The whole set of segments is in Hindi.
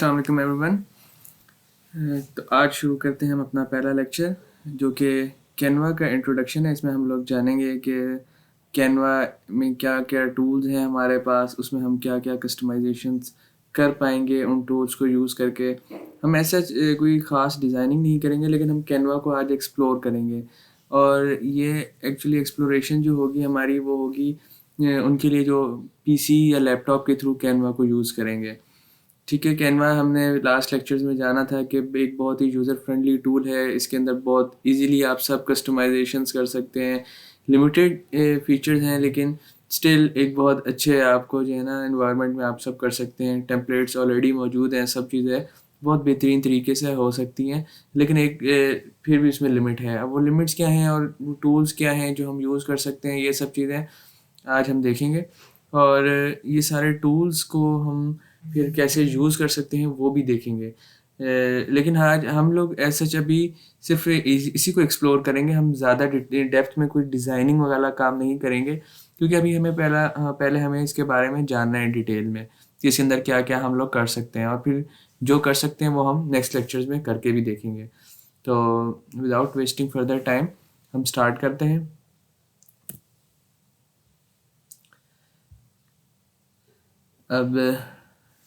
अस्सलाम वालेकुम एवरीवन। तो आज शुरू करते हैं हम अपना पहला लेक्चर जो कि कैनवा का इंट्रोडक्शन है। इसमें हम लोग जानेंगे कि कैनवा में क्या क्या टूल्स हैं हमारे पास, उसमें हम क्या क्या कस्टमाइजेशंस कर पाएंगे उन टूल्स को यूज़ करके। हम ऐसा कोई ख़ास डिज़ाइनिंग नहीं करेंगे, लेकिन हम कैनवा को आज एक्सप्लोर करेंगे। और ये एक्चुअली एक्सप्लोरेशन जो होगी हमारी वो होगी उनके लिए जो पीसी या लैपटॉप के थ्रू कैनवा को यूज़ करेंगे। ठीक है, कैनवा हमने लास्ट लेक्चर्स में जाना था कि एक बहुत ही यूज़र फ्रेंडली टूल है। इसके अंदर बहुत इजीली आप सब कस्टमाइजेशंस कर सकते हैं। लिमिटेड फीचर्स हैं, लेकिन स्टिल एक बहुत अच्छे आपको जो है ना एनवायरनमेंट में आप सब कर सकते हैं। टेम्पलेट्स ऑलरेडी मौजूद हैं, सब चीज़ें बहुत बेहतरीन तरीके से हो सकती हैं, लेकिन एक फिर भी इसमें लिमिट है। अब वो लिमिट्स क्या हैं और टूल्स क्या हैं जो हम यूज़ कर सकते हैं, ये सब चीज़ें आज हम देखेंगे। और ये सारे टूल्स को हम फिर कैसे यूज़ कर सकते हैं वो भी देखेंगे। लेकिन आज हम लोग ऐसा सच अभी सिर्फ इसी को एक्सप्लोर करेंगे। हम ज़्यादा डेप्थ में कोई डिज़ाइनिंग वाला काम नहीं करेंगे, क्योंकि अभी हमें पहले हमें इसके बारे में जानना है डिटेल में कि इसके अंदर क्या क्या हम लोग कर सकते हैं, और फिर जो कर सकते हैं वो हम नेक्स्ट लेक्चर्स में करके भी देखेंगे। तो विदाउट वेस्टिंग फर्दर टाइम हम स्टार्ट करते हैं। अब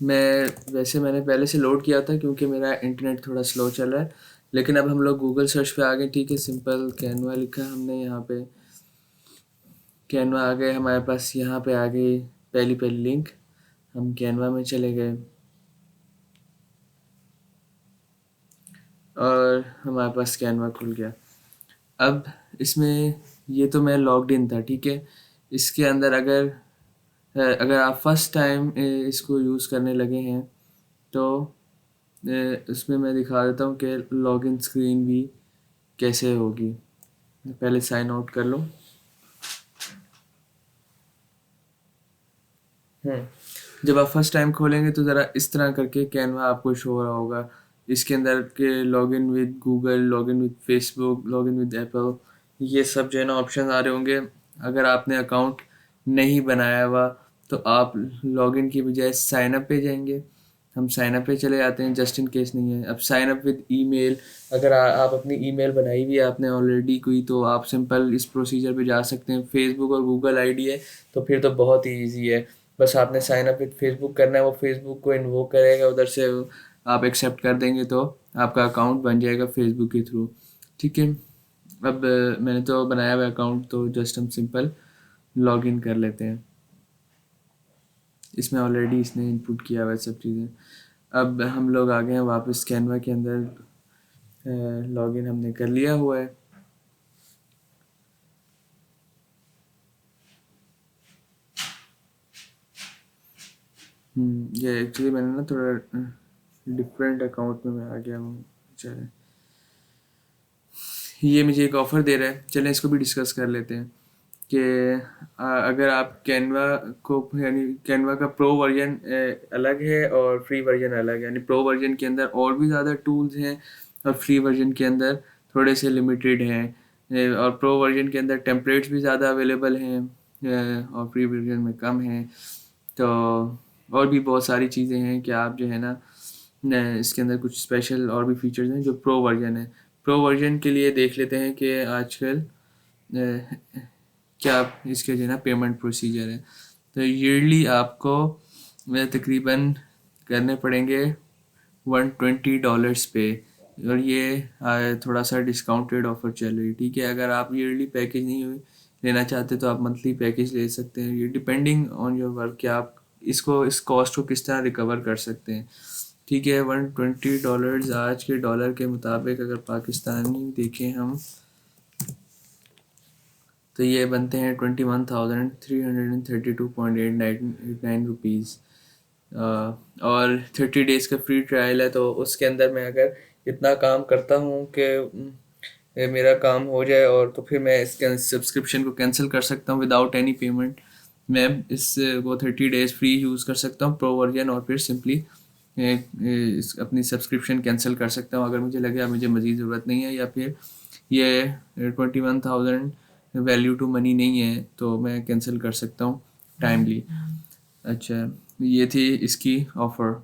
मैंने पहले से लोड किया था क्योंकि मेरा इंटरनेट थोड़ा स्लो चल रहा है। लेकिन अब हम लोग गूगल सर्च पे आ गए। ठीक है, सिंपल कैनवा लिखा हमने यहाँ पे, कैनवा आ गए हमारे पास। यहाँ पे आ गई पहली पहली लिंक, हम कैनवा में चले गए और हमारे पास कैनवा खुल गया। अब इसमें ये तो मैं लॉग्ड इन था। ठीक है, इसके अंदर अगर आप फर्स्ट टाइम इसको यूज़ करने लगे हैं तो इसमें मैं दिखा देता हूँ कि लॉगिन स्क्रीन भी कैसे होगी। पहले साइन आउट कर लो। जब आप फर्स्ट टाइम खोलेंगे तो ज़रा इस तरह करके कैनवा आपको शो हो रहा होगा। इसके अंदर के login with Google, login with Facebook, login with Apple, ये सब जो है ना ऑप्शन आ रहे होंगे। अगर आपने अकाउंट नहीं बनाया हुआ तो आप लॉगिन की बजाय साइन अप पे जाएंगे। हम साइन अप पे चले जाते हैं जस्ट इन केस नहीं है। अब साइन अप विद ईमेल, अगर आप अपनी ईमेल बनाई हुई है आपने ऑलरेडी कोई, तो आप सिंपल इस प्रोसीजर पे जा सकते हैं। फेसबुक और गूगल आईडी है तो फिर तो बहुत ही ईजी है। बस आपने साइन अप विद फेसबुक करना है, वो फेसबुक को इन्वोक करेगा, उधर से आप एक्सेप्ट कर देंगे तो आपका अकाउंट बन जाएगा फेसबुक के थ्रू। ठीक है, अब मैंने तो बनाया हुआ अकाउंट, तो जस्ट हम सिंपल लॉग इन कर लेते हैं। इसमें ऑलरेडी इसने इनपुट किया हुआ है सब चीज़ें। अब हम लोग आ गए हैं वापस कैनवा के अंदर। लॉगिन हमने कर लिया हुआ है। ये एक्चुअली मैंने ना थोड़ा डिफरेंट अकाउंट में मैं आ गया हूँ। चले, ये मुझे एक ऑफ़र दे रहा है, चलें इसको भी डिस्कस कर लेते हैं कि अगर आप कैनवा को, यानी कैनवा का प्रो वर्जन अलग है और फ्री वर्जन अलग है। यानी प्रो वर्जन के अंदर और भी ज़्यादा टूल्स हैं और फ्री वर्जन के अंदर थोड़े से लिमिटेड हैं। और प्रो वर्जन के अंदर टेम्पलेट्स भी ज़्यादा अवेलेबल हैं और फ्री वर्जन में कम हैं। तो और भी बहुत सारी चीज़ें हैं कि आप जो है ना इसके अंदर कुछ स्पेशल और भी फीचर्स हैं जो प्रो वर्जन है। प्रो वर्जन के लिए देख लेते हैं कि आजकल क्या इसके जो है ना पेमेंट प्रोसीजर है। तो ईयरली आपको तकरीबन करने पड़ेंगे $120 पे, और ये थोड़ा सा डिस्काउंटेड ऑफर चल रही है। ठीक है, अगर आप ईयरली पैकेज नहीं लेना चाहते तो आप मंथली पैकेज ले सकते हैं। ये डिपेंडिंग ऑन योर वर्क कि आप इस कॉस्ट को किस तरह रिकवर कर सकते हैं। ठीक है, $120 आज के डॉलर के मुताबिक अगर पाकिस्तानी देखें हम तो ये बनते हैं 21,332.899 रुपीज़। और 30 डेज़ का फ्री ट्रायल है। तो उसके अंदर मैं अगर इतना काम करता हूँ कि मेरा काम हो जाए, और तो फिर मैं इसके सब्सक्रिप्शन को कैंसिल कर सकता हूँ विदाउट एनी पेमेंट। मैं इस वो 30 डेज़ फ्री यूज़ कर सकता हूँ प्रो वर्जन, और फिर सिंपली अपनी सब्सक्रिप्शन कैंसिल कर सकता हूँ अगर मुझे लगे अब मुझे मज़ीद ज़रूरत नहीं है, या फिर ये 21,000 वैल्यू टू मनी नहीं है तो मैं कैंसिल कर सकता हूँ टाइमली। अच्छा, ये थी इसकी ऑफ़र।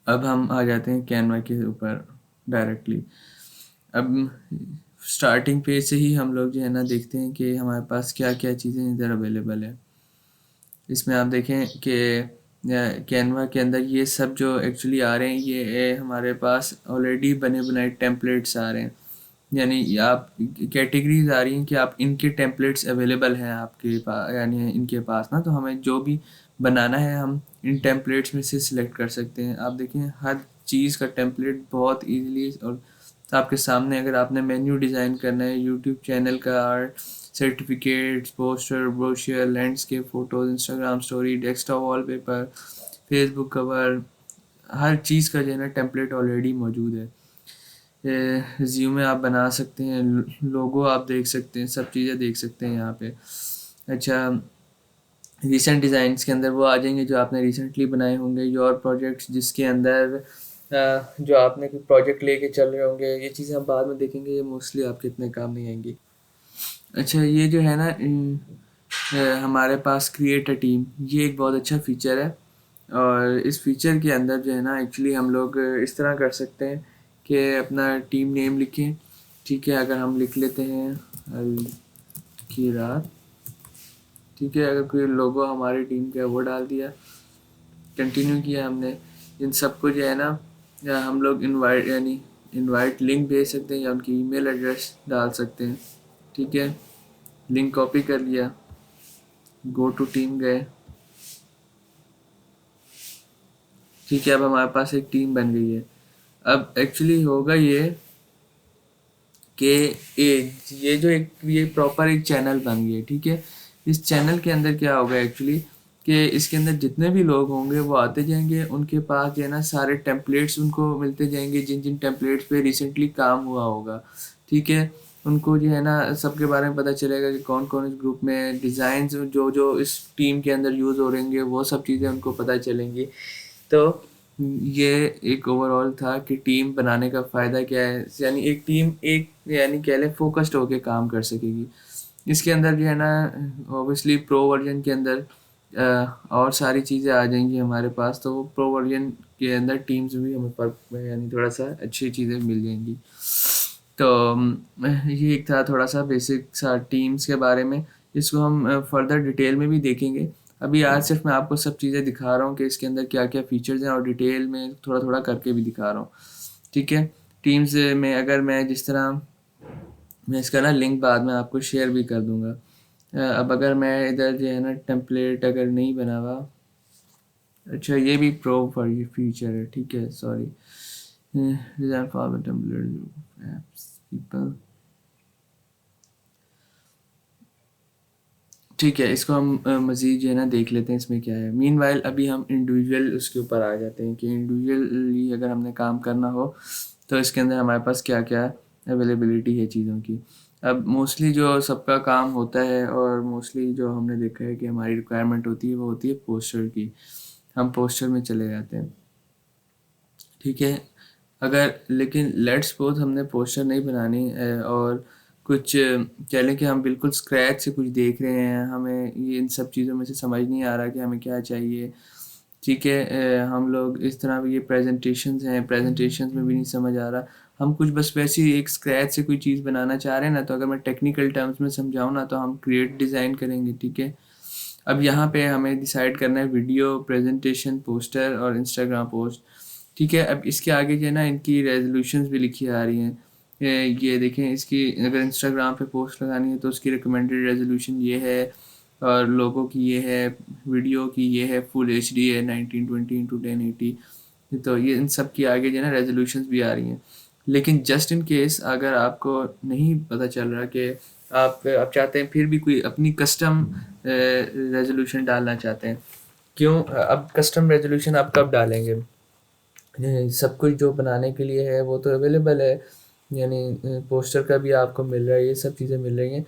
अब हम आ जाते हैं कैनवा के ऊपर डायरेक्टली। अब स्टार्टिंग पेज से ही हम लोग जो है ना देखते हैं कि हमारे पास क्या क्या चीज़ें इधर अवेलेबल है। इसमें आप देखें कि कैनवा के अंदर ये सब जो एक्चुअली आ रहे हैं ये हमारे पास ऑलरेडी बने बनाए टेम्पलेट्स आ रहे हैं। यानी आप कैटेगरीज आ रही हैं कि आप इनके टेम्पलेट्स अवेलेबल हैं आपके पास, यानी इनके पास ना, तो हमें जो भी बनाना है हम इन टेम्पलेट्स में से सिलेक्ट कर सकते हैं। आप देखें हर चीज़ का टेम्पलेट बहुत इजीली और आपके सामने। अगर आपने मेन्यू डिज़ाइन करना है, यूट्यूब चैनल का art, certificates, poster, brochure, landscape photos, Instagram story, desktop wallpaper, Facebook cover, हर चीज़ का जो है ना टेम्पलेट ऑलरेडी मौजूद है। रिज्यूमे आप बना सकते हैं, लोगो आप देख सकते हैं, सब चीज़ें देख सकते हैं यहाँ पे। अच्छा, रिसेंट डिज़ाइंस के अंदर वो आ जाएंगे जो आपने रिसेंटली बनाए होंगे, योर प्रोजेक्ट्स जिसके अंदर जो आपने कोई प्रोजेक्ट लेके चल रहे होंगे, ये चीज़ें हम बाद में देखेंगे, ये मोस्टली आपके इतने काम नहीं आएंगी। अच्छा, ये जो है ना हमारे पास क्रिएट अ टीम, ये एक बहुत अच्छा फ़ीचर है। और इस फीचर के अंदर जो है ना एक्चुअली हम लोग इस तरह कर सकते हैं कि अपना टीम नेम लिखें। ठीक है, अगर हम लिख लेते हैं अल की रात, ठीक है, अगर कोई लोगो हमारी टीम का वो डाल दिया, कंटिन्यू किया हमने, इन सबको जो है ना या हम लोग इनवाइट यानी इनवाइट लिंक भेज सकते हैं या उनकी ईमेल एड्रेस डाल सकते हैं। ठीक है, लिंक कॉपी कर लिया, गो टू टीम गए। ठीक है, अब हमारे पास एक टीम बन गई है। अब एक्चुअली होगा ये कि ये जो एक ये प्रॉपर एक चैनल बन गया। ठीक है, इस चैनल के अंदर क्या होगा एक्चुअली कि इसके अंदर जितने भी लोग होंगे वो आते जाएंगे, उनके पास जो है ना सारे टेम्पलेट्स उनको मिलते जाएंगे जिन जिन टेम्पलेट्स पे रिसेंटली काम हुआ होगा। ठीक है, उनको जो है ना सबके बारे में पता चलेगा कि कौन कौन इस ग्रुप में डिज़ाइन जो जो इस टीम के अंदर यूज़ हो रहेंगे, वो सब चीज़ें उनको पता चलेंगी। तो ये एक ओवरऑल था कि टीम बनाने का फ़ायदा क्या है। यानी एक टीम एक यानी कह लें फोकस्ड होके काम कर सकेगी। इसके अंदर जो है ना ऑब्वियसली प्रो वर्जन के अंदर और सारी चीज़ें आ जाएंगी हमारे पास, तो वो प्रो वर्जन के अंदर टीम्स भी हमें पर यानी थोड़ा सा अच्छी चीज़ें मिल जाएंगी। तो ये एक था थोड़ा सा बेसिक सा टीम्स के बारे में। इसको हम फर्दर डिटेल में भी देखेंगे। अभी आज सिर्फ मैं आपको सब चीज़ें दिखा रहा हूँ कि इसके अंदर क्या क्या फीचर्स हैं, और डिटेल में थोड़ा थोड़ा करके भी दिखा रहा हूँ। ठीक है, टीम्स में अगर मैं जिस तरह मैं इसका ना लिंक बाद में आपको शेयर भी कर दूंगा। अब अगर मैं इधर जो है ना टेम्पलेट अगर नहीं बना हुआ, अच्छा ये भी प्रो फॉर ये फीचर है। ठीक है, sorry, design for template apps people. ठीक है, इसको हम मज़ीद जो है ना देख लेते हैं इसमें क्या है। मीनवाइल अभी हम इंडिविजुअल उसके ऊपर आ जाते हैं कि इंडिविजुअली अगर हमने काम करना हो तो इसके अंदर हमारे पास क्या क्या अवेलेबिलिटी है चीज़ों की। अब मोस्टली जो सबका काम होता है और मोस्टली जो हमने देखा है कि हमारी रिक्वायरमेंट होती है वो होती है पोस्टर की। हम पोस्टर में चले जाते हैं। ठीक है, अगर लेकिन लेट्स सपोज हमने पोस्टर नहीं बनानी और कुछ कह लें कि हम बिल्कुल स्क्रैच से कुछ देख रहे हैं, हमें ये इन सब चीज़ों में से समझ नहीं आ रहा कि हमें क्या चाहिए। ठीक है, हम लोग इस तरह ये प्रेजेंटेशंस हैं, प्रेजेंटेशंस में भी नहीं समझ आ रहा, हम कुछ बस वैसे ही एक स्क्रैच से कोई चीज़ बनाना चाह रहे हैं ना, तो अगर मैं टेक्निकल टर्म्स में समझाऊँ ना तो हम क्रिएट डिज़ाइन करेंगे। ठीक है, अब यहाँ पे हमें डिसाइड करना है वीडियो, प्रेजेंटेशन, पोस्टर और इंस्टाग्राम पोस्ट। ठीक है, अब इसके आगे जो है ना इनकी रेजोल्यूशंस भी लिखी आ रही हैं। ये देखें, इसकी अगर इंस्टाग्राम पे पोस्ट लगानी है तो उसकी रिकमेंडेड रेजोल्यूशन ये है, और लोगों की ये है, वीडियो की ये है, फुल एचडी है 1920x1080। तो ये इन सब की आगे जो है ना रेजोल्यूशंस भी आ रही हैं। लेकिन जस्ट इन केस अगर आपको नहीं पता चल रहा कि आप चाहते हैं फिर भी कोई अपनी कस्टम रेजोल्यूशन डालना चाहते हैं, क्यों? अब कस्टम रेजोल्यूशन आप कब डालेंगे? सब कुछ जो बनाने के लिए है वो तो अवेलेबल है, यानी पोस्टर का भी आपको मिल रहा है, ये सब चीज़ें मिल रही हैं।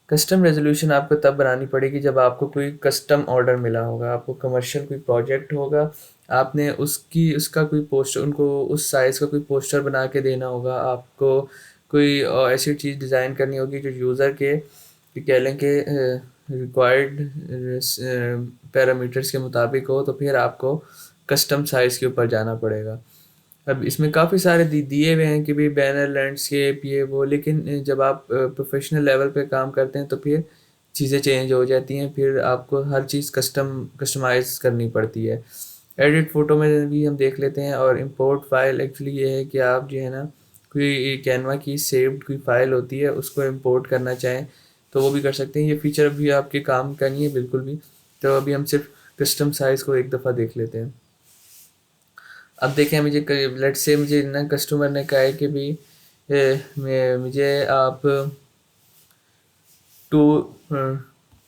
कस्टम रेजोल्यूशन आपको तब बनानी पड़ेगी जब आपको कोई कस्टम ऑर्डर मिला होगा, आपको कमर्शियल कोई प्रोजेक्ट होगा, आपने उसका कोई पोस्टर, उनको उस साइज़ का कोई पोस्टर बना के देना होगा, आपको कोई ऐसी चीज़ डिज़ाइन करनी होगी जो यूज़र के कह लें कि रिक्वायर्ड पैरामीटर्स के मुताबिक हो, तो फिर आपको कस्टम साइज़ के ऊपर जाना पड़ेगा। अब इसमें काफ़ी सारे दिए हुए हैं कि भाई बैनर, लैंडस्केप, ये वो, लेकिन जब आप प्रोफेशनल लेवल पे काम करते हैं तो फिर चीज़ें चेंज हो जाती हैं, फिर आपको हर चीज़ कस्टमाइज़ करनी पड़ती है। एडिट फ़ोटो में भी हम देख लेते हैं। और इंपोर्ट फाइल एक्चुअली ये है कि आप जो है ना, कोई कैनवा की सेव्ड कोई फाइल होती है उसको इंपोर्ट करना चाहें तो वो भी कर सकते हैं। ये फीचर अभी आपके काम का नहीं है बिल्कुल भी। तो अभी हम सिर्फ कस्टम साइज़ को एक दफ़ा देख लेते हैं। अब देखें, मुझे लेट्स से मुझे ना कस्टमर ने कहा है कि भाई मुझे आप टू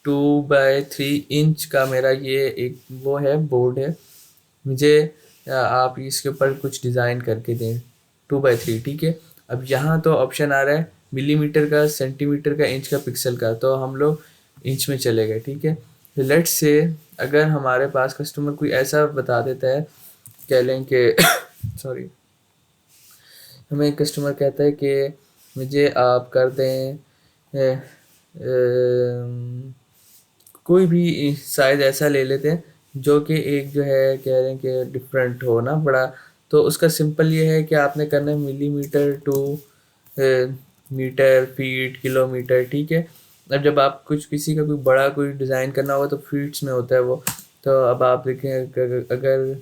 2 by 3 इंच का मेरा ये एक वो है बोर्ड है, मुझे आप इसके ऊपर कुछ डिज़ाइन करके दें 2 by 3, ठीक है। अब यहाँ तो ऑप्शन आ रहा है मिलीमीटर का, सेंटीमीटर का, इंच का, पिक्सल का, तो हम लोग इंच में चले गए, ठीक है। लेट्स से अगर हमारे पास कस्टमर कोई ऐसा बता देता है, कह लें कि सॉरी, हमें कस्टमर कहता है कि मुझे आप कर दें कोई भी साइज़ ऐसा ले लेते हैं जो कि एक जो है कह रहे हैं कि डिफरेंट हो ना बड़ा। तो उसका सिंपल ये है कि आपने करना है millimetre to metre, feet, kilometre, ठीक है। अब जब आप कुछ किसी का कोई बड़ा कोई डिज़ाइन करना होगा तो फीट्स में होता है वो। तो अब आप देखें, अगर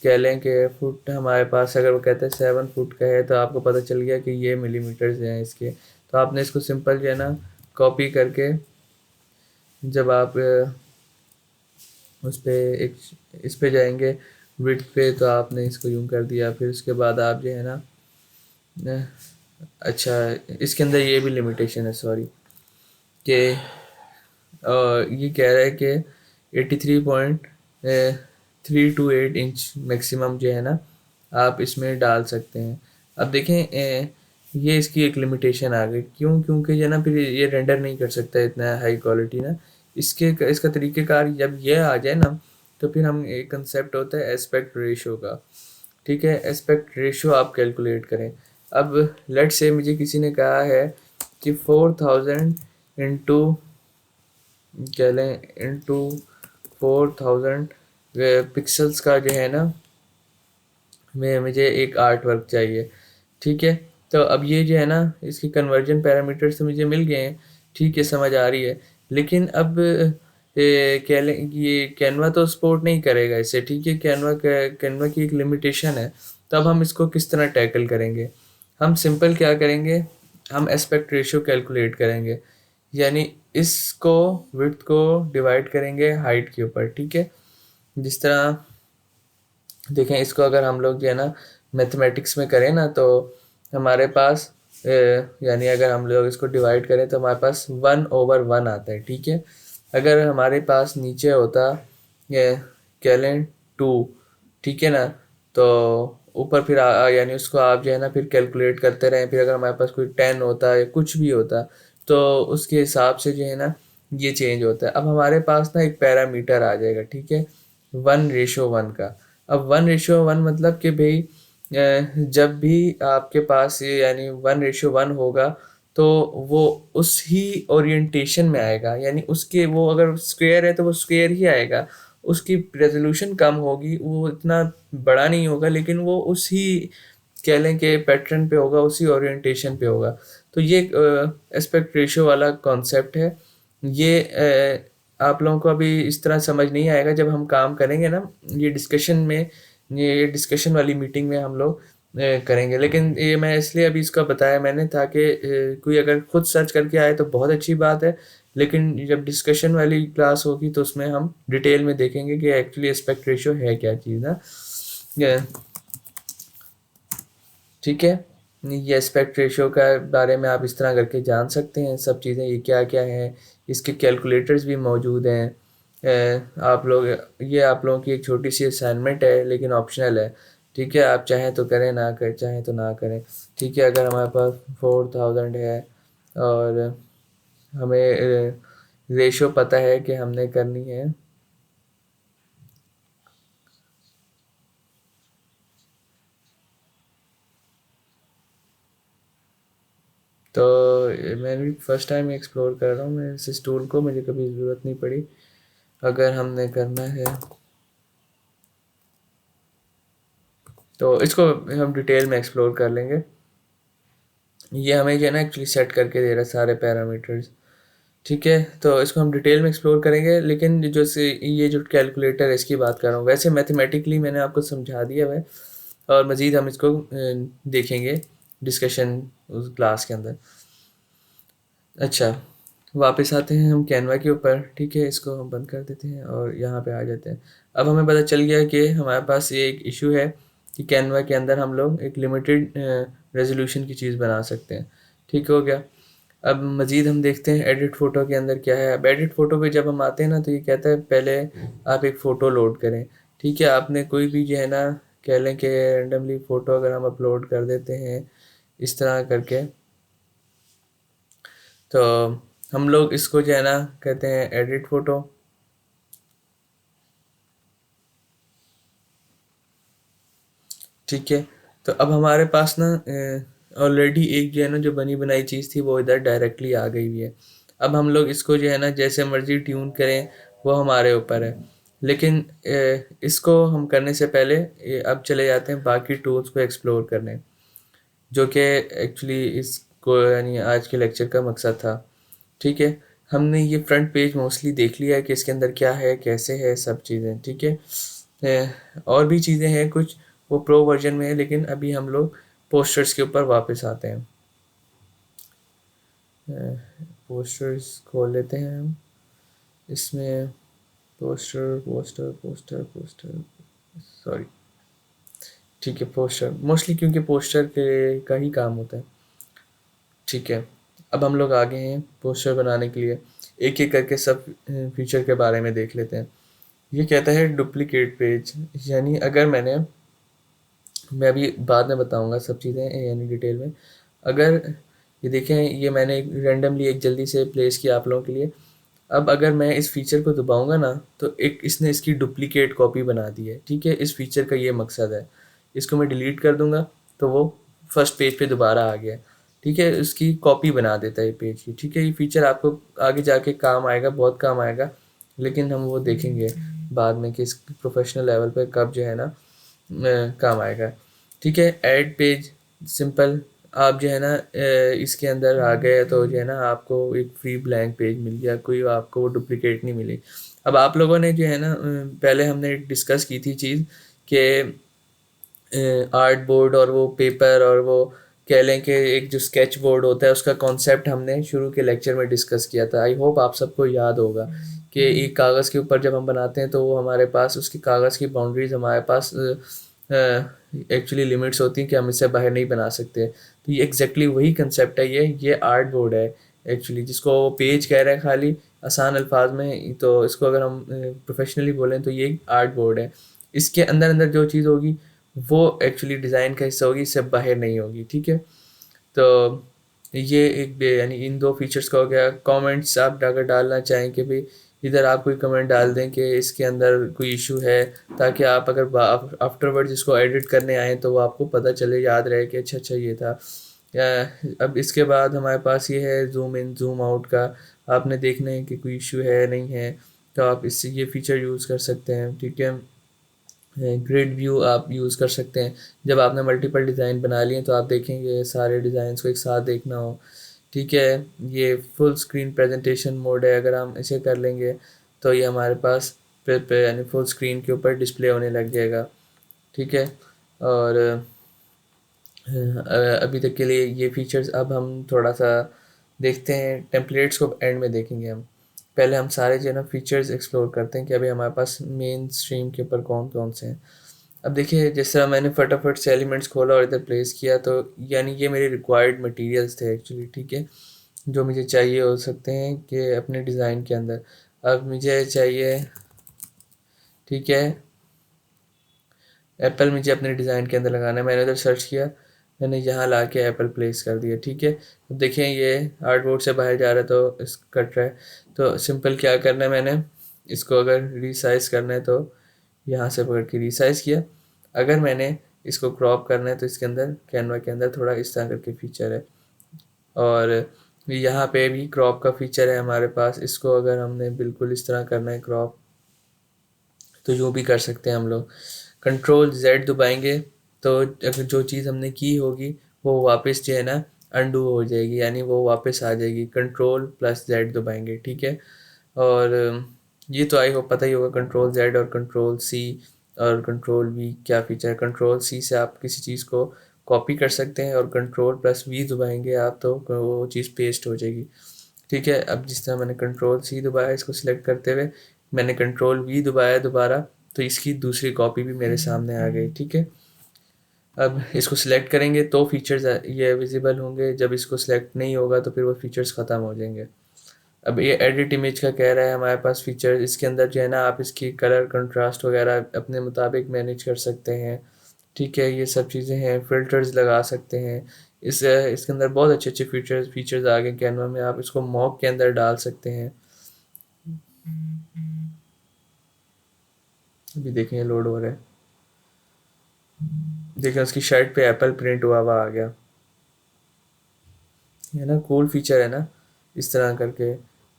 कह लें कि फुट हमारे पास, अगर वो कहते हैं 7 फुट का है, तो आपको पता चल गया कि ये मिलीमीटर्स हैं इसके। तो आपने इसको सिंपल जो है ना कॉपी करके, जब आप उस पे एक इस पे जाएंगे विड्थ पे, तो आपने इसको यूं कर दिया। फिर उसके बाद आप जो है ना अच्छा, इसके अंदर ये भी लिमिटेशन है, सॉरी, कि ये कह रहा है कि 83.328 इंच मैक्सिमम जो है ना आप इसमें डाल सकते हैं। अब देखें, ये इसकी एक लिमिटेशन आ गई, क्यों? क्योंकि जो है ना फिर ये रेंडर नहीं कर सकता इतना हाई क्वालिटी ना। इसका तरीक़ेकार जब ये आ जाए ना, तो फिर हम एक कंसेप्ट होता है एस्पेक्ट रेशो का, ठीक है। एस्पेक्ट रेशो आप कैलकुलेट करें। अब लेट से मुझे किसी ने कहा है कि 4000 इंटू कह लें इंटू 4000 पिक्सल्स का जो है ना, में मुझे एक आर्ट वर्क चाहिए, ठीक है। तो अब ये जो है ना इसकी कन्वर्जन पैरामीटर्स तो मुझे मिल गए हैं, ठीक है, समझ आ रही है। लेकिन अब कह लें कि ये कैनवा तो सपोर्ट नहीं करेगा इसे, ठीक है। कैनवा की एक लिमिटेशन है। तो अब हम इसको किस तरह टैकल करेंगे? हम सिंपल क्या करेंगे, हम एस्पेक्ट रेशियो कैलकुलेट करेंगे, यानी इसको विड्थ को डिवाइड करेंगे हाइट के ऊपर, ठीक है। जिस तरह देखें, इसको अगर हम लोग जो है ना मैथमेटिक्स में करें ना, तो हमारे पास यानी अगर हम लोग इसको डिवाइड करें तो हमारे पास 1/1 आता है, ठीक है। अगर हमारे पास नीचे होता ये कह लें 2, ठीक है ना, तो ऊपर फिर यानी उसको आप जो है ना फिर कैलकुलेट करते रहें। फिर अगर हमारे पास कोई 10 होता है, कुछ भी होता, तो उसके हिसाब से जो है ना ये चेंज होता है। अब हमारे पास ना एक पैरामीटर आ जाएगा, ठीक है, 1:1 का। अब 1:1 मतलब कि भाई जब भी आपके पास ये यानी 1:1 होगा, तो वो उस ही ओरिएंटेशन में आएगा, यानी उसके वो अगर स्क्वायर है तो वो स्क्वायर ही आएगा। उसकी रेजोल्यूशन कम होगी, वो इतना बड़ा नहीं होगा, लेकिन वो उसी कह लें कि पैटर्न पे होगा, उसी ओरिएंटेशन पे होगा। तो ये एस्पेक्ट रेशियो वाला कॉन्सेप्ट है। ये आप लोगों को अभी इस तरह समझ नहीं आएगा, जब हम काम करेंगे ना ये डिस्कशन में, ये डिस्कशन वाली मीटिंग में हम लोग करेंगे। लेकिन ये मैं इसलिए अभी इसका बताया मैंने, ताकि कोई अगर खुद सर्च करके आए तो बहुत अच्छी बात है, लेकिन जब डिस्कशन वाली क्लास होगी तो उसमें हम डिटेल में देखेंगे कि एक्चुअली एस्पेक्ट रेशियो है क्या चीज़ ना। ठीक है, ये एस्पेक्ट रेशियो का बारे में आप इस तरह करके जान सकते हैं सब चीज़ें, ये क्या क्या है। इसके कैलकुलेटर्स भी मौजूद हैं। आप लोग, ये आप लोगों की एक छोटी सी असाइनमेंट है, लेकिन ऑप्शनल है, ठीक है। आप चाहें तो करें, ना करें चाहें तो ना करें, ठीक है। अगर हमारे पास 4000 है और हमें रेशियो पता है कि हमने करनी है, तो मैं भी फर्स्ट टाइम एक्सप्लोर कर रहा हूँ मैं इस टूल को, मुझे कभी ज़रूरत नहीं पड़ी। अगर हमने करना है तो इसको हम डिटेल में एक्सप्लोर कर लेंगे। ये हमें जो है ना एक्चुअली सेट करके दे रहा है सारे पैरामीटर्स, ठीक है। तो इसको हम डिटेल में एक्सप्लोर करेंगे, लेकिन जो से ये जो कैलकुलेटर है इसकी बात कर रहा हूँ, वैसे मैथमेटिकली मैंने आपको समझा दिया है, और मज़ीद हम इसको देखेंगे डिस्कशन उस क्लास के अंदर। अच्छा, वापस आते हैं हम कैनवा के ऊपर, ठीक है। इसको हम बंद कर देते हैं और यहाँ पे आ जाते हैं। अब हमें पता चल गया कि हमारे पास ये एक इशू है कि कैनवा के अंदर हम लोग एक लिमिटेड रेजोल्यूशन की चीज़ बना सकते हैं, ठीक हो गया। अब मज़ीद हम देखते हैं एडिट फ़ोटो के अंदर क्या है। अब एडिट फ़ोटो पे जब हम आते हैं ना, तो ये कहता है पहले आप एक फ़ोटो लोड करें, ठीक है। आपने कोई भी जो है ना, कह लें कि रेंडमली फ़ोटो अगर हम अपलोड कर देते हैं इस तरह करके, तो हम लोग इसको जो है ना कहते हैं एडिट फ़ोटो, ठीक है। तो अब हमारे पास ना ऑलरेडी एक जो है ना जो बनी बनाई चीज़ थी वो इधर डायरेक्टली आ गई हुई है। अब हम लोग इसको जो है ना जैसे मर्जी ट्यून करें, वो हमारे ऊपर है। लेकिन इसको हम करने से पहले अब चले जाते हैं बाकी टूल्स को एक्सप्लोर करने, जो कि एक्चुअली इसको यानी आज के लेक्चर का मकसद था, ठीक है। हमने ये फ्रंट पेज मोस्टली देख लिया है कि इसके अंदर क्या है, कैसे है, सब चीज़ें, ठीक है। और भी चीज़ें हैं कुछ, वो प्रो वर्जन में है, लेकिन अभी हम लोग पोस्टर्स के ऊपर वापस आते हैं। पोस्टर्स खोल लेते हैं हम इसमें। Poster poster poster poster, sorry, ठीक है। पोस्टर मोस्टली क्योंकि पोस्टर के का ही काम होता है, ठीक है। अब हम लोग आगे हैं पोस्टर बनाने के लिए, एक एक करके सब फीचर के बारे में देख लेते हैं। ये कहता है डुप्लीकेट पेज, यानी अगर मैं अभी बाद में बताऊंगा सब चीज़ें यानी डिटेल में। अगर ये देखें, ये मैंने रेंडमली एक जल्दी से प्लेस किया आप लोगों के लिए। अब अगर मैं इस फीचर को दबाऊंगा ना, तो एक इसने इसकी डुप्लीकेट कॉपी बना दी है, ठीक है। इस फीचर का ये मकसद है। इसको मैं डिलीट कर दूंगा तो वो फर्स्ट पेज पे दोबारा आ गया, ठीक है। उसकी कॉपी बना देता है पेज की, ठीक है। ये फीचर आपको आगे जाके काम आएगा, बहुत काम आएगा, लेकिन हम वो देखेंगे बाद में कि इस प्रोफेशनल लेवल पे कब जो है ना काम आएगा, ठीक है। ऐड पेज सिंपल, आप जो है ना इसके अंदर आ गए तो जो है ना आपको एक फ्री ब्लैंक पेज मिल गया, कोई आपको वो डुप्लीकेट नहीं मिली। अब आप लोगों ने जो है ना पहले हमने डिस्कस की थी चीज़ कि आर्ट बोर्ड और वो पेपर और वो कह लें कि एक जो स्केच बोर्ड होता है उसका कॉन्सेप्ट हमने शुरू के लेक्चर में डिस्कस किया था। आई होप आप सबको याद होगा कि एक कागज़ के ऊपर जब हम बनाते हैं तो वो हमारे पास उसकी कागज़ की बाउंड्रीज हमारे पास एक्चुअली लिमिट्स होती हैं कि हम इससे बाहर नहीं बना सकते। तो ये एग्जैक्टली वही कंसेप्ट है, ये आर्ट बोर्ड है एक्चुअली, जिसको पेज कह रहे हैं खाली आसान अल्फाज में। तो इसको अगर हम प्रोफेशनली बोलें तो ये आर्ट बोर्ड है। इसके अंदर अंदर जो चीज़ होगी वो एक्चुअली डिज़ाइन का हिस्सा होगी, इससे बाहर नहीं होगी, ठीक है। तो ये एक यानी इन दो फीचर्स का हो गया। कमेंट्स आप अगर डालना चाहें कि भाई इधर आप कोई कमेंट डाल दें कि इसके अंदर कोई इशू है, ताकि आप अगर आफ्टरवर्ड्स इसको एडिट करने आए तो वो आपको पता चले, याद रहे कि अच्छा अच्छा ये था। अब इसके बाद हमारे पास ये है जूम इन जूम आउट का। आपने देखना है कि कोई इशू है नहीं है, तो आप इससे ये फीचर यूज़ कर सकते हैं, ठीक है। ग्रिड व्यू आप यूज़ कर सकते हैं। जब आपने मल्टीपल डिज़ाइन बना लिए तो आप देखेंगे सारे डिज़ाइंस को एक साथ देखना हो, ठीक है। ये फुल स्क्रीन प्रेजेंटेशन मोड है, अगर हम इसे कर लेंगे तो ये हमारे पास पे यानी फुल स्क्रीन के ऊपर डिस्प्ले होने लग जाएगा, ठीक है। और अभी तक के लिए ये फीचर्स, अब हम थोड़ा सा देखते हैं टेम्पलेट्स को, एंड में देखेंगे हम। पहले हम सारे जो है ना फीचर्स एक्सप्लोर करते हैं कि अभी हमारे पास मेन स्ट्रीम के ऊपर कौन कौन से हैं। अब देखिए, जिस तरह मैंने फटाफट से एलिमेंट्स खोला और इधर प्लेस किया, तो यानी ये मेरे रिक्वायर्ड मटेरियल्स थे एक्चुअली, ठीक है, जो मुझे चाहिए हो सकते हैं कि अपने डिज़ाइन के अंदर। अब मुझे चाहिए, ठीक है, एप्पल मुझे अपने डिज़ाइन के अंदर लगाना है। मैंने उधर सर्च किया, मैंने यहाँ ला के एप्पल प्लेस कर दिया, ठीक है। अब देखें ये आर्टबोर्ड से बाहर जा रहा है तो इस कट रहा है। तो सिंपल क्या करना है, मैंने इसको अगर रीसाइज़ करना है तो यहाँ से पकड़ के रीसाइज़ किया। अगर मैंने इसको क्रॉप करना है तो इसके अंदर कैनवा के अंदर थोड़ा इस तरह करके फीचर है, और यहाँ पे भी क्रॉप का फीचर है हमारे पास। इसको अगर हमने बिल्कुल इस तरह करना है क्रॉप, तो यूँ भी कर सकते हैं हम लोग। कंट्रोल Z दबाएंगे तो अगर जो चीज़ हमने की होगी वो वापस जो है ना अंडू हो जाएगी, यानी वो वापस आ जाएगी। कंट्रोल+Z दबाएंगे, ठीक है। और ये तो आई होप पता ही होगा, कंट्रोल Z और कंट्रोल C और कंट्रोल V क्या फीचर है। कंट्रोल C से आप किसी चीज़ को कॉपी कर सकते हैं, और कंट्रोल+V दबाएंगे आप तो वो चीज़ पेस्ट हो जाएगी, ठीक है। अब जिस तरह मैंने कंट्रोल C दबाया इसको सिलेक्ट करते हुए, मैंने कंट्रोल V दबाया दोबारा, तो इसकी दूसरी कॉपी भी मेरे सामने आ गई, ठीक है। अब इसको सिलेक्ट करेंगे तो फीचर्स ये विजिबल होंगे, जब इसको सिलेक्ट नहीं होगा तो फिर वो फीचर्स ख़त्म हो जाएंगे। अब ये एडिट इमेज का कह रहा है हमारे पास फीचर, इसके अंदर जो है ना आप इसकी कलर कंट्रास्ट वगैरह अपने मुताबिक मैनेज कर सकते हैं, ठीक है। ये सब चीज़ें हैं, फ़िल्टर्स लगा सकते हैं। इसके अंदर बहुत अच्छे अच्छे फीचर्स आ गए कैनवा में। आप इसको मॉक के अंदर डाल सकते हैं। अभी देखें लोड हो रहा है, देखें उसकी शर्ट पे एप्पल प्रिंट हुआ हुआ आ गया, है ना। कूल फीचर है ना, इस तरह करके।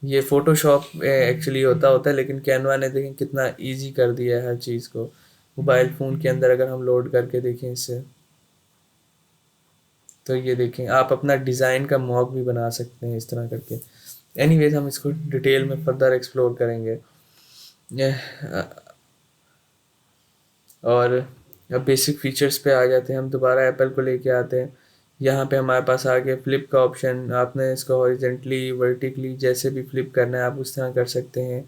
ये फ़ोटोशॉप एक्चुअली होता होता है, लेकिन कैनवा ने देखें कितना इजी कर दिया है हर चीज़ को। मोबाइल फ़ोन के अंदर अगर हम लोड करके देखें इसे, तो ये देखें आप अपना डिज़ाइन का मॉक भी बना सकते हैं इस तरह करके। एनीवेज हम इसको डिटेल में फर्दर एक्सप्लोर करेंगे। और अब बेसिक फीचर्स पे आ जाते हैं, हम दोबारा एप्पल को लेके आते हैं। यहाँ पे हमारे पास आ गया फ्लिप का ऑप्शन। आपने इसको हॉरिजेंटली वर्टिकली जैसे भी फ्लिप करना है आप उस तरह कर सकते हैं,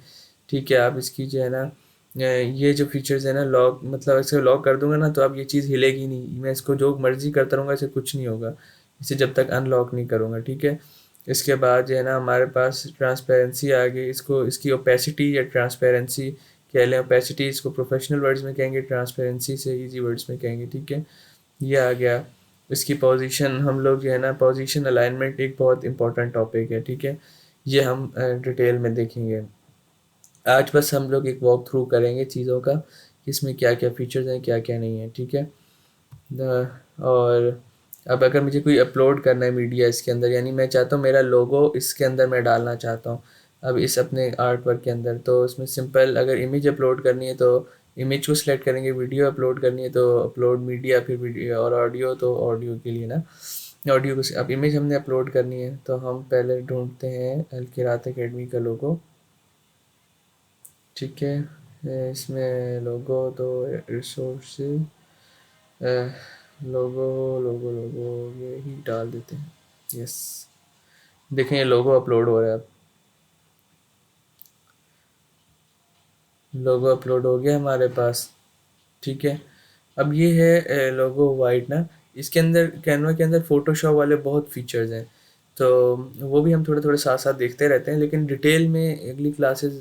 ठीक है। आप इसकी जो है ना ये जो फीचर्स है ना, लॉक मतलब इसे लॉक कर दूंगा ना तो अब ये चीज़ हिलेगी नहीं, मैं इसको जो मर्जी करता रहूँगा इसे कुछ नहीं होगा, इसे जब तक अनलॉक नहीं करूँगा, ठीक है। इसके बाद जो है ना हमारे पास ट्रांसपेरेंसी आ गई। इसको इसकी ओपेसिटी या ट्रांसपेरेंसी कह लें। ओपेसिटी इसको प्रोफेशनल वर्ड्स में कहेंगे, ट्रांसपेरेंसी से इजी वर्ड्स में कहेंगे, ठीक है। ये आ गया। इसकी पोजीशन हम लोग जो है ना, पोजीशन अलाइनमेंट एक बहुत इंपॉर्टेंट टॉपिक है, ठीक है। ये हम डिटेल में देखेंगे। आज बस हम लोग एक वॉक थ्रू करेंगे चीज़ों का, इसमें क्या क्या फीचर्स हैं क्या क्या नहीं है, ठीक है। और अब अगर मुझे कोई अपलोड करना है मीडिया इसके अंदर, यानी मैं चाहता हूँ मेरा लोगो इसके अंदर मैं डालना चाहता हूँ अब इस अपने आर्ट वर्क के अंदर, तो उसमें सिंपल अगर इमेज अपलोड करनी है तो इमेज को सिलेक्ट करेंगे। वीडियो अपलोड करनी है तो अपलोड मीडिया, फिर वीडियो, और ऑडियो तो ऑडियो के लिए ना ऑडियो को। अब इमेज हमने अपलोड करनी है तो हम पहले ढूंढते हैं अल किरात एकेडमी का लोगो, ठीक है। इसमें लोगो तो रिसोर्स लोगो लोगो लोगो ये ही डाल देते हैं। यस, देखें ये लोगो अपलोड हो रहा है। अब लोगो अपलोड हो गया हमारे पास, ठीक है। अब ये है लोगो वाइट ना। इसके अंदर कैनवा के अंदर फ़ोटोशॉप वाले बहुत फीचर्स हैं, तो वो भी हम थोड़े थोड़े साथ साथ देखते रहते हैं, लेकिन डिटेल में अगली क्लासेस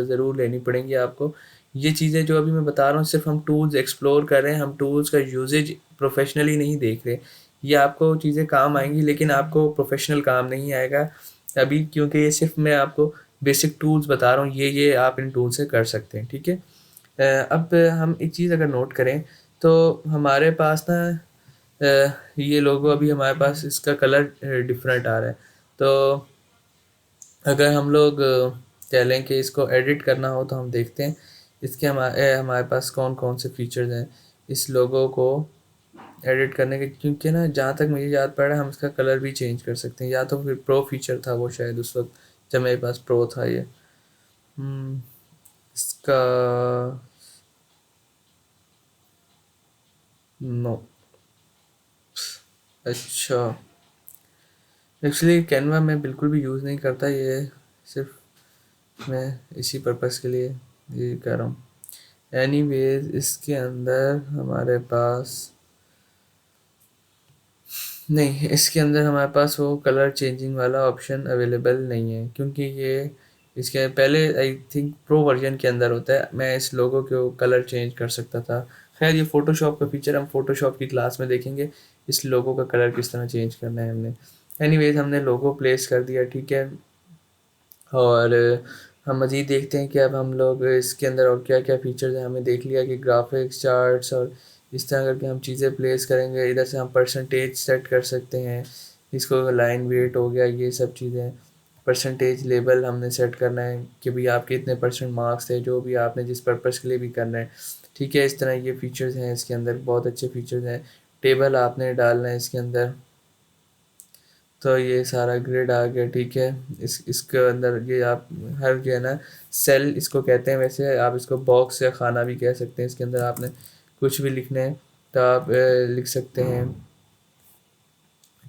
ज़रूर लेनी पड़ेंगी आपको। ये चीज़ें जो अभी मैं बता रहा हूँ सिर्फ हम टूल्स एक्सप्लोर कर रहे हैं, हम टूल्स का यूजेज प्रोफेशनली नहीं देख रहे। ये आपको चीज़ें काम आएंगी लेकिन आपको प्रोफेशनल काम नहीं आएगा अभी, क्योंकि ये सिर्फ मैं आपको बेसिक टूल्स बता रहा हूँ, ये आप इन टूल से कर सकते हैं, ठीक है। अब हम एक चीज़ अगर नोट करें तो हमारे पास ना ये लोगो अभी हमारे पास इसका कलर डिफरेंट आ रहा है। तो अगर हम लोग कह लें कि इसको एडिट करना हो तो हम देखते हैं इसके हमारे पास कौन कौन से फीचर्स हैं इस लोगो को एडिट करने के। क्योंकि ना जहाँ तक मुझे याद पड़ रहा है हम इसका कलर भी चेंज कर सकते हैं, या तो फिर प्रो फीचर था वो शायद उस वक्त जब मेरे पास प्रो था ये। इसका नो, अच्छा। एक्चुअली कैनवा मैं बिल्कुल भी यूज़ नहीं करता, ये सिर्फ मैं इसी पर्पस के लिए ये कर रहा हूँ। एनीवेज इसके अंदर हमारे पास नहीं, इसके अंदर हमारे पास वो कलर चेंजिंग वाला ऑप्शन अवेलेबल नहीं है, क्योंकि ये इसके पहले आई थिंक प्रो वर्जन के अंदर होता है, मैं इस लोगो को कलर चेंज कर सकता था। खैर ये फ़ोटोशॉप का फीचर हम फ़ोटोशॉप की क्लास में देखेंगे, इस लोगो का कलर किस तरह चेंज करना है हमने। एनीवेज हमने लोगो प्लेस कर दिया, ठीक है। और हम मज़ीद देखते हैं कि अब हम लोग इसके अंदर और क्या क्या फ़ीचर्स हैं। हमें देख लिया कि ग्राफिक्स चार्ट्स और इस तरह करके हम चीज़ें प्लेस करेंगे। इधर से हम परसेंटेज सेट कर सकते हैं, इसको लाइन वेट हो गया, ये सब चीज़ें। परसेंटेज लेवल हमने सेट करना है कि भाई आपके इतने % मार्क्स थे, जो भी आपने जिस पर्पज़ के लिए भी करना है। ठीक है, इस तरह ये फीचर्स हैं इसके अंदर, बहुत अच्छे फीचर्स हैं। टेबल आपने डालना है इसके अंदर, तो ये सारा ग्रिड आ गया। ठीक है, इसके अंदर ये आप हर जो है ना सेल इसको कहते हैं, वैसे आप इसको बॉक्स या खाना भी कह सकते हैं। इसके अंदर आपने कुछ भी लिखना है तो आप लिख सकते हैं।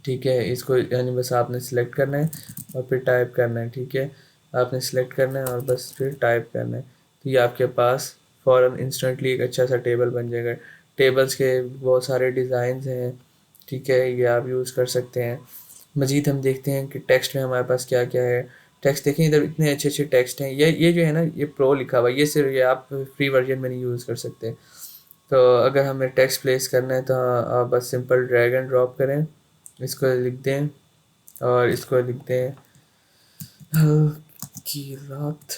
ठीक है, इसको यानी बस आपने सिलेक्ट करना है और फिर टाइप करना है। ठीक है, आपने सिलेक्ट करना है और बस फिर टाइप करना है, तो ये आपके पास फ़ौरन इंस्टेंटली एक अच्छा सा टेबल बन जाएगा। टेबल्स के बहुत सारे डिज़ाइंस हैं। ठीक है, ये आप यूज़ कर सकते हैं। मज़ीद हम देखते हैं कि टेक्स्ट में हमारे पास क्या क्या है। टेक्स्ट देखें, इधर इतने अच्छे अच्छे टेक्स्ट हैं। ये जो है ना, ये प्रो लिखा हुआ है, ये सिर्फ ये आप फ्री वर्जन में नहीं यूज़ कर सकते। तो अगर हमें टेक्स्ट प्लेस करना है तो आप बस सिंपल ड्रैग एंड ड्रॉप करें, इसको लिख दें और इसको लिख दें की रात।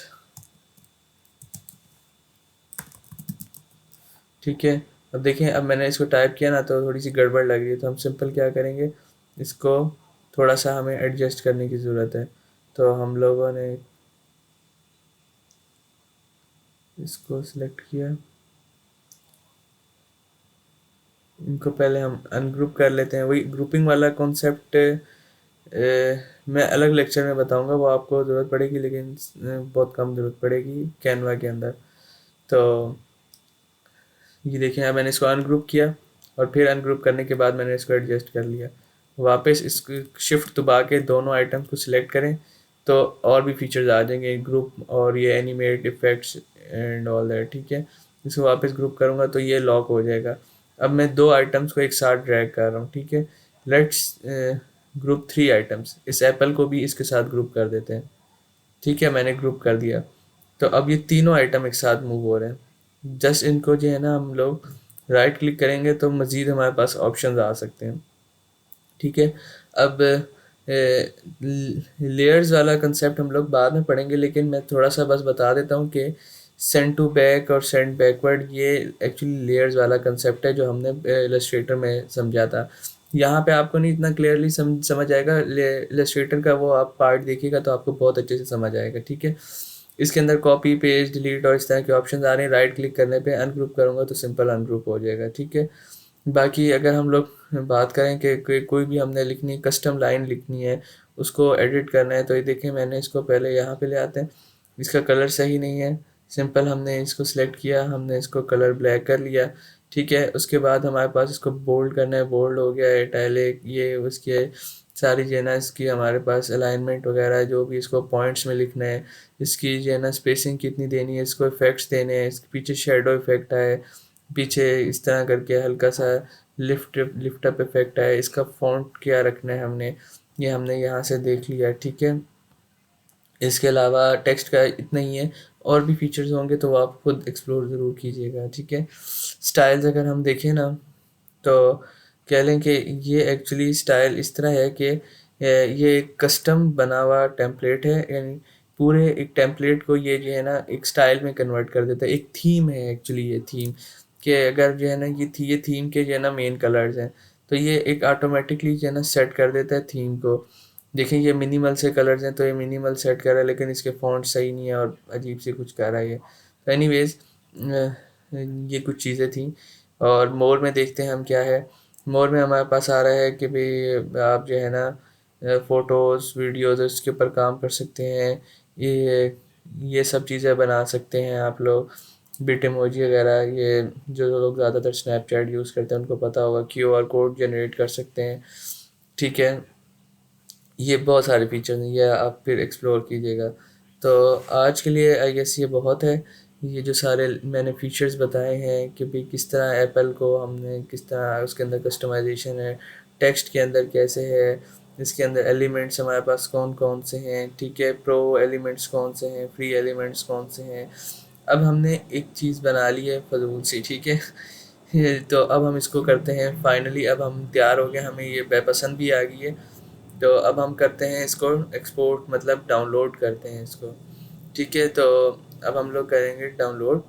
ठीक है, अब देखें, अब मैंने इसको टाइप किया ना तो थोड़ी सी गड़बड़ लग रही है, तो हम सिंपल क्या करेंगे, इसको थोड़ा सा हमें एडजस्ट करने की ज़रूरत है। तो हम लोगों ने इसको सिलेक्ट किया, इनको पहले हम अनग्रुप कर लेते हैं। वही ग्रुपिंग वाला कॉन्सेप्ट मैं अलग लेक्चर में बताऊंगा, वो आपको ज़रूरत पड़ेगी लेकिन बहुत कम ज़रूरत पड़ेगी कैनवा के अंदर। तो ये देखें, अब मैंने इसको अनग्रुप किया और फिर अनग्रुप करने के बाद मैंने इसको एडजस्ट कर लिया। वापस इसको शिफ्ट दबा के दोनों आइटम्स को सिलेक्ट करें तो और भी फीचर्स आ जाएंगे, ग्रुप और ये animate effects and all that. ठीक है, इसको वापस ग्रुप करूँगा तो ये लॉक हो जाएगा। अब मैं दो आइटम्स को एक साथ ड्रैग कर रहा हूँ। ठीक है, लेट्स ग्रुप 3 आइटम्स, इस एप्पल को भी इसके साथ ग्रुप कर देते हैं। ठीक है, मैंने ग्रुप कर दिया, तो अब ये तीनों आइटम एक साथ मूव हो रहे हैं। जस्ट इनको जो है ना हम लोग राइट क्लिक करेंगे तो मज़ीद हमारे पास ऑप्शंस आ सकते हैं। ठीक है, अब लेयर्स वाला कंसेप्ट हम लोग बाद में पढ़ेंगे, लेकिन मैं थोड़ा सा बस बता देता हूँ कि सेंड टू बैक और सेंड बैकवर्ड ये एक्चुअली लेयर्स वाला कंसेप्ट है जो हमने इलस्ट्रेटर में समझा था। यहाँ पे आपको नहीं इतना क्लियरली समझ आएगा, इलस्ट्रेटर का वो आप पार्ट देखिएगा तो आपको बहुत अच्छे से समझ आएगा। ठीक है, इसके अंदर कॉपी पेस्ट डिलीट और इस तरह के ऑप्शन आ रहे हैं। राइट क्लिक करने पे अनग्रुप करूँगा तो सिंपल अनग्रुप हो जाएगा। ठीक है, बाकी अगर हम लोग बात करें कि कोई भी हमने लिखनी कस्टम लाइन लिखनी है, उसको एडिट करना है, तो ये देखें मैंने इसको पहले यहाँ पे ले आते हैं। इसका कलर सही नहीं है, सिंपल हमने इसको सिलेक्ट किया, हमने इसको कलर ब्लैक कर लिया। ठीक है, उसके बाद हमारे पास इसको बोल्ड करना है, बोल्ड हो गया, इटैलिक, ये उसके सारी जो है ना इसकी हमारे पास अलाइनमेंट वगैरह जो भी इसको पॉइंट्स में लिखना है, इसकी जो है ना स्पेसिंग कितनी देनी है, इसको इफेक्ट्स देने हैं, इसके पीछे शेडो इफेक्ट है, पीछे इस तरह करके हल्का सा लिफ्ट अप इफेक्ट है, इसका फॉन्ट क्या रखना है हमने, ये हमने यहाँ से देख लिया। ठीक है, इसके अलावा टेक्स्ट का इतना ही है, और भी फीचर्स होंगे तो आप खुद एक्सप्लोर ज़रूर कीजिएगा। ठीक है, स्टाइल्स अगर हम देखें ना तो कह लें कि ये एक्चुअली स्टाइल इस तरह है कि ये एक कस्टम बना हुआ टेम्पलेट है, यानी पूरे एक टेम्पलेट को ये जो है ना एक स्टाइल में कन्वर्ट कर देता है। एक थीम है एक्चुअली, ये थीम कि अगर जो है ना ये थीम के जो है ना मेन कलर्स हैं, तो ये एक ऑटोमेटिकली जो है ना सेट कर देता है थीम को। देखें, ये मिनिमल से कलर्स हैं तो ये मिनिमल सेट कर रहा है, लेकिन इसके फॉन्ट सही नहीं है और अजीब से कुछ कर रहा है ये। तो एनीवेज ये कुछ चीज़ें थी। और मोर में देखते हैं हम क्या है। मोर में हमारे पास आ रहा है कि भाई आप जो है ना फ़ोटोज़ वीडियोज़ इसके ऊपर काम कर सकते हैं। ये सब चीज़ें बना सकते हैं आप लोग, बिट इमोजी वगैरह, ये जो लोग ज़्यादातर स्नैपचैट यूज़ करते हैं उनको पता होगा, क्यूआर कोड जनरेट कर सकते हैं। ठीक है, ये बहुत सारे फीचर्स हैं, ये आप फिर एक्सप्लोर कीजिएगा। तो आज के लिए आई गेस ये बहुत है। ये जो सारे मैंने फीचर्स बताए हैं कि भाई किस तरह एप्पल को हमने किस तरह उसके अंदर कस्टमाइजेशन है, टेक्स्ट के अंदर कैसे है, इसके अंदर एलिमेंट्स हमारे पास कौन कौन से हैं। ठीक है, प्रो एलिमेंट्स कौन से हैं, फ्री एलिमेंट्स कौन से हैं। अब हमने एक चीज़ बना ली है फजूल सी। ठीक है, तो अब हम इसको करते हैं फाइनली। अब हम तैयार हो गए, हमें ये बेपसंद भी आ गई है, तो अब हम करते हैं इसको एक्सपोर्ट, मतलब डाउनलोड करते हैं इसको। ठीक है, तो अब हम लोग करेंगे डाउनलोड।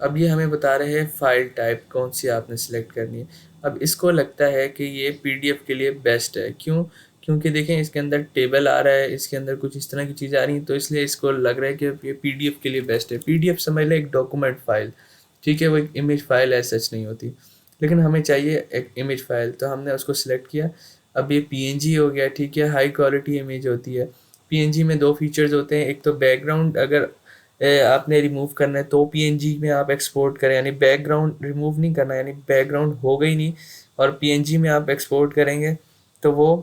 अब ये हमें बता रहे हैं फ़ाइल टाइप कौन सी आपने सेलेक्ट करनी है। अब इसको लगता है कि ये पीडीएफ के लिए बेस्ट है। क्यों? क्योंकि देखें इसके अंदर टेबल आ रहा है, इसके अंदर कुछ इस तरह की चीज़ें आ रही हैं, तो इसलिए इसको लग रहा है कि ये पीडीएफ के लिए बेस्ट है। पीडीएफ समझ लें एक डॉक्यूमेंट फ़ाइल, ठीक है, वो एक इमेज फाइल एज सच नहीं होती, लेकिन हमें चाहिए एक इमेज फाइल, तो हमने उसको सिलेक्ट किया। अब ये पीएनजी हो गया, ठीक है, हाई क्वालिटी इमेज होती है। पीएनजी में दो फीचर्स होते हैं, एक तो बैकग्राउंड अगर आपने रिमूव करना है तो पीएनजी में आप एक्सपोर्ट करें, यानी बैकग्राउंड रिमूव नहीं करना, यानी बैकग्राउंड हो गई नहीं और पीएनजी में आप एक्सपोर्ट करेंगे तो वो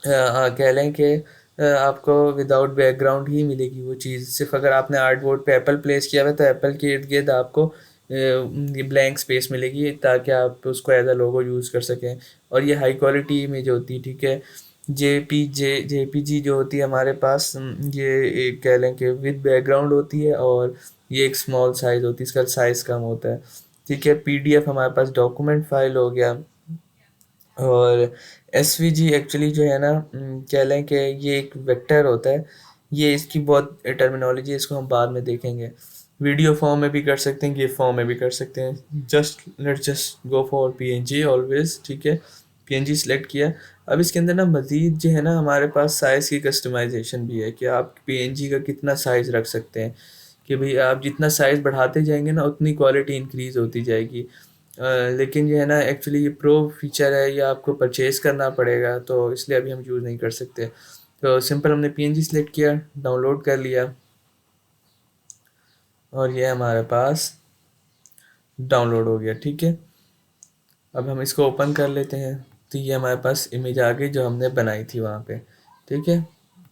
कह लें कि आपको विदाउट बैकग्राउंड ही मिलेगी वो चीज़। सिर्फ अगर आपने आर्टबोर्ड पे एप्पल प्लेस किया हुआ है तो एप्पल के इर्द गिर्द आपको ब्लैंक स्पेस मिलेगी ताकि आप उसको एज अ लोगो यूज़ कर सकें। और ये हाई क्वालिटी इमेज होती है, ठीक है। जेपीजी जो होती है हमारे पास, ये एक कह लें कि विद बैकग्राउंड होती है और ये एक स्मॉल साइज़ होती है, इसका साइज़ कम होता है, ठीक है। पीडीएफ हमारे पास डॉक्यूमेंट फाइल हो गया। और एसवीजी एक्चुअली जो है ना, कह लें कि ये एक वेक्टर होता है। ये इसकी बहुत टर्मिनोलॉजी है, इसको हम बाद में देखेंगे। वीडियो फॉर्म में भी कर सकते हैं, गिफ फॉर्म में भी कर सकते हैं। Just go for PNG always, ठीक है। पीएनजी सेलेक्ट किया। अब इसके अंदर ना मज़ीद जो है ना हमारे पास साइज़ की कस्टमाइजेशन भी है कि आप पीएनजी का कितना साइज़ रख सकते हैं, कि भाई आप जितना साइज़ बढ़ाते जाएंगे ना उतनी क्वालिटी इंक्रीज़ होती जाएगी। लेकिन ये है ना एक्चुअली ये प्रो फीचर है, ये आपको परचेज़ करना पड़ेगा, तो इसलिए अभी हम यूज़ नहीं कर सकते। तो सिंपल हमने पीएनजी सेलेक्ट किया, डाउनलोड कर लिया और ये हमारे पास डाउनलोड हो गया, ठीक है। अब हम इसको ओपन कर लेते हैं, तो ये हमारे पास इमेज आ गई जो हमने बनाई थी वहाँ पे, ठीक है।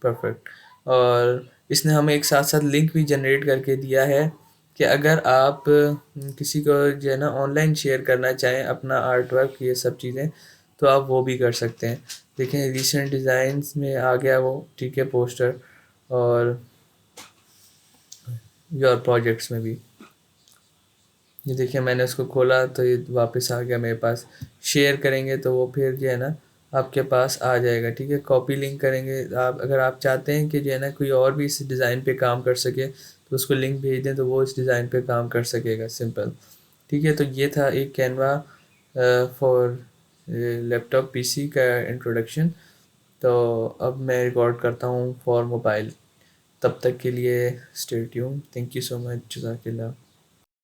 परफेक्ट। और इसने हमें एक साथ साथ लिंक भी जनरेट करके दिया है कि अगर आप किसी को जो है ना ऑनलाइन शेयर करना चाहें अपना आर्ट वर्क, ये सब चीज़ें, तो आप वो भी कर सकते हैं। देखें रिसेंट डिज़ाइंस में आ गया वो, ठीक है, पोस्टर। और योर प्रोजेक्ट्स में भी, ये देखिए मैंने उसको खोला तो ये वापस आ गया मेरे पास। शेयर करेंगे तो वो फिर जो है ना आपके पास आ जाएगा, ठीक है। कॉपी लिंक करेंगे आप, अगर आप चाहते हैं कि जो है ना कोई और भी इस डिज़ाइन पे काम कर सके तो उसको लिंक भेज दें तो वो इस डिज़ाइन पे काम कर सकेगा, सिंपल, ठीक है। तो ये था एक कैनवा फॉर लैपटॉप पीसी का इंट्रोडक्शन। तो अब मैं रिकॉर्ड करता हूँ फॉर मोबाइल। तब तक के लिए stay tuned. Thank you so much. जज़ाकल्लाह।